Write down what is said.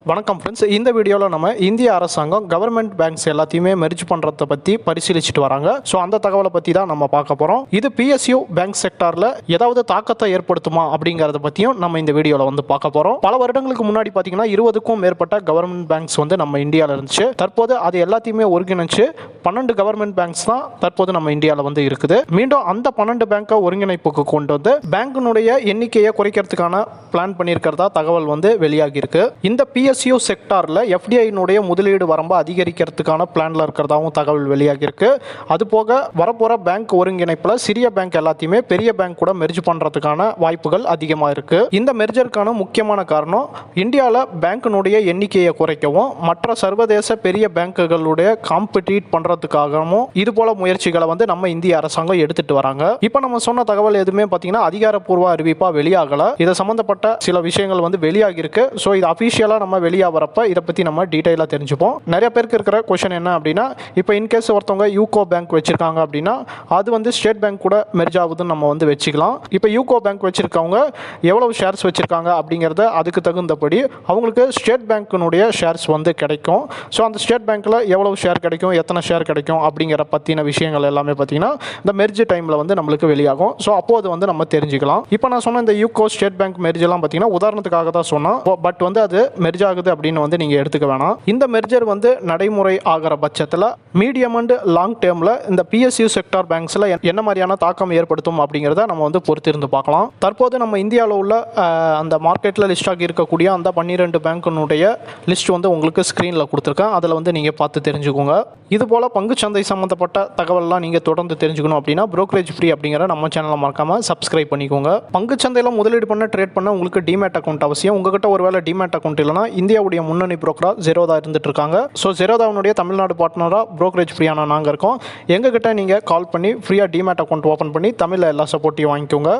வணக்கம் ஃப்ரெண்ட்ஸ். இந்த வீடியோவில் நம்ம இந்திய அரசாங்கம் கவர்மெண்ட் பேங்க்ஸ் எல்லாத்தையுமே மெர்ஜ் பண்ணுறதை பற்றி பரிசீலிச்சுட்டு வராங்க. ஸோ அந்த தகவலை பற்றி தான் நம்ம பார்க்க போகிறோம். இது பிஎஸ்யூ பேங்க் செக்டாரில் ஏதாவது தாக்கத்தை ஏற்படுத்துமா அப்படிங்கிறத பற்றியும் நம்ம இந்த வீடியோவில் வந்து பார்க்க போகிறோம். பல வருடங்களுக்கு முன்னாடி பார்த்தீங்கன்னா 20க்கும் மேற்பட்ட கவர்மெண்ட் பேங்க்ஸ் வந்து நம்ம இந்தியாவில் இருந்துச்சு. தற்போது அது எல்லாத்தையுமே ஒருங்கிணைச்சு 12 கவர்மெண்ட் பேங்க்ஸ் தான் தற்போது நம்ம இந்தியாவில் வந்து இருக்குது. மீண்டும் அந்த 12 பேங்கை ஒருங்கிணைப்புக்கு கொண்டு வந்து பேங்கினுடைய எண்ணிக்கையை குறைக்கிறதுக்கான பிளான் பண்ணியிருக்கிறதா தகவல் வந்து வெளியாகி இருக்கு. இந்த பிஎஸ்யூ செக்டாரில் எஃப்டிஐனுடைய முதலீடு வரம்பு அதிகரிக்கிறதுக்கான பிளான்ல இருக்கிறதாவும் தகவல் வெளியாகி இருக்கு. அது போக வரப்போற பேங்க் ஒருங்கிணைப்புல சிறிய பேங்க் எல்லாத்தையுமே பெரிய பேங்க் கூட மெர்ஜ் பண்றதுக்கான வாய்ப்புகள் அதிகமாக இருக்கு. இந்த மெர்ஜருக்கான முக்கியமான காரணம் இந்தியாவில் பேங்கினுடைய எண்ணிக்கையை குறைக்கவும் மற்ற சர்வதேச பெரிய பேங்குகளுடைய காம்படிட் பண்றதுக்காகவும் இது போல முயற்சிகளை வந்து நம்ம இந்திய அரசாங்கம் எடுத்துட்டு வராங்க. இப்போ நம்ம சொன்ன தகவல் எதுவுமே பார்த்தீங்கன்னா அதிகாரப்பூர்வ அறிவிப்பா வெளியாகல. இதை சம்பந்தப்பட்ட சில விஷயங்கள் வந்து வெளியாகி இருக்கு. ஸோ இது அஃபிஷியலா நம்ம வெளியாகிறப்ப இதை பற்றி நம்ம டீட்டெயிலாக தெரிஞ்சுப்போம். நிறைய பேருக்கு இருக்கிற கொஷன் என்ன அப்படின்னா, இப்போ இன்கேஸ் ஒருத்தவங்க யூகோ பேங்க் வச்சிருக்காங்க அப்படின்னா அது வந்து ஸ்டேட் பேங்க் கூட மெர்ஜ் ஆகுதுன்னு நம்ம வந்து வச்சுக்கலாம். இப்போ யூகோ பேங்க் வச்சிருக்கவங்க எவ்வளவு ஷேர்ஸ் வச்சிருக்காங்க அப்படிங்கிறத அதுக்கு தகுந்தபடி அவங்களுக்கு ஸ்டேட் பேங்க்கினுடைய ஷேர்ஸ் வந்து கிடைக்கும். ஸோ அந்த ஸ்டேட் பேங்க்கில் எவ்வளவு ஷேர் கிடைக்கும், எத்தனை ஷேர் கிடைக்கும் அப்படிங்கிற பற்றின விஷயங்கள் எல்லாமே பார்த்தீங்கன்னா இந்த மெர்ஜ் டைமில் வந்து நம்மளுக்கு வெளியாகும். ஸோ அப்போது வந்து நம்ம தெரிஞ்சுக்கலாம். இப்போ நான் சொன்ன இந்த யூகோ ஸ்டேட் பேங்க் மெர்ஜ் எல்லாம் பார்த்தீங்கன்னா உதாரணத்துக்காக தான் சொன்னோம். பட் வந்து அது மெர்ஜ் ஆகுது அப்படின்னு வந்து நீங்க எடுத்துக்க வேணாம். இந்த மெர்ஜர் வந்து நடைமுறை ஆகிற பட்சத்தில் மீடியம் அண்ட் லாங் டேர்ம்ல இந்த பிஎஸ்யூ செக்டார் பேங்க்ஸ்ல என்ன மாதிரியான தாக்கம் ஏற்படுத்தும் அப்படிங்கிறத நம்ம வந்து பொறுத்திருந்து பார்க்கலாம். தற்போது நம்ம இந்தியாவில் உள்ள அந்த மார்க்கெட்ல லிஸ்ட் ஆகி இருக்கக்கூடிய அந்த 12 பேங்க்கினுடைய லிஸ்ட் வந்து உங்களுக்கு ஸ்கிரீன்ல கொடுத்துருக்கேன். அதில் வந்து நீங்க பார்த்து தெரிஞ்சுக்கோங்க. இது போல பங்குச்சந்தை சம்பந்தப்பட்ட தகவல்லாம் நீங்க தொடர்ந்து தெரிஞ்சுக்கணும் அப்படின்னா புரோக்கரேஜ் ஃப்ரீ அப்படிங்கிற நம்ம சேனலை மறக்காம சப்ஸ்கிரைப் பண்ணிக்கோங்க. பங்குச்சந்தையில் முதலீடு பண்ண ட்ரேட் பண்ண உங்களுக்கு டிமேட் அக்கௌண்ட் அவசியம். உங்ககிட்ட ஒருவேளை டிமேட் அக்கௌண்ட் இல்லைனா இந்தியாவுடைய முன்னணி புரோக்கரா ஜெரோதா இருந்துட்டு இருக்காங்க. ஸோ ஜெரோதாவுடைய தமிழ்நாடு பார்ட்னரா புரோக்கரேஜ் ஃப்ரீயான நாங்கள் இருக்கோம். எங்ககிட்ட நீங்கள் கால் பண்ணி ஃப்ரீயாக டிமேட் அக்கௌண்ட் ஓப்பன் பண்ணி தமிழில் எல்லா சப்போர்ட்டையும் வாங்கிக்கோங்க.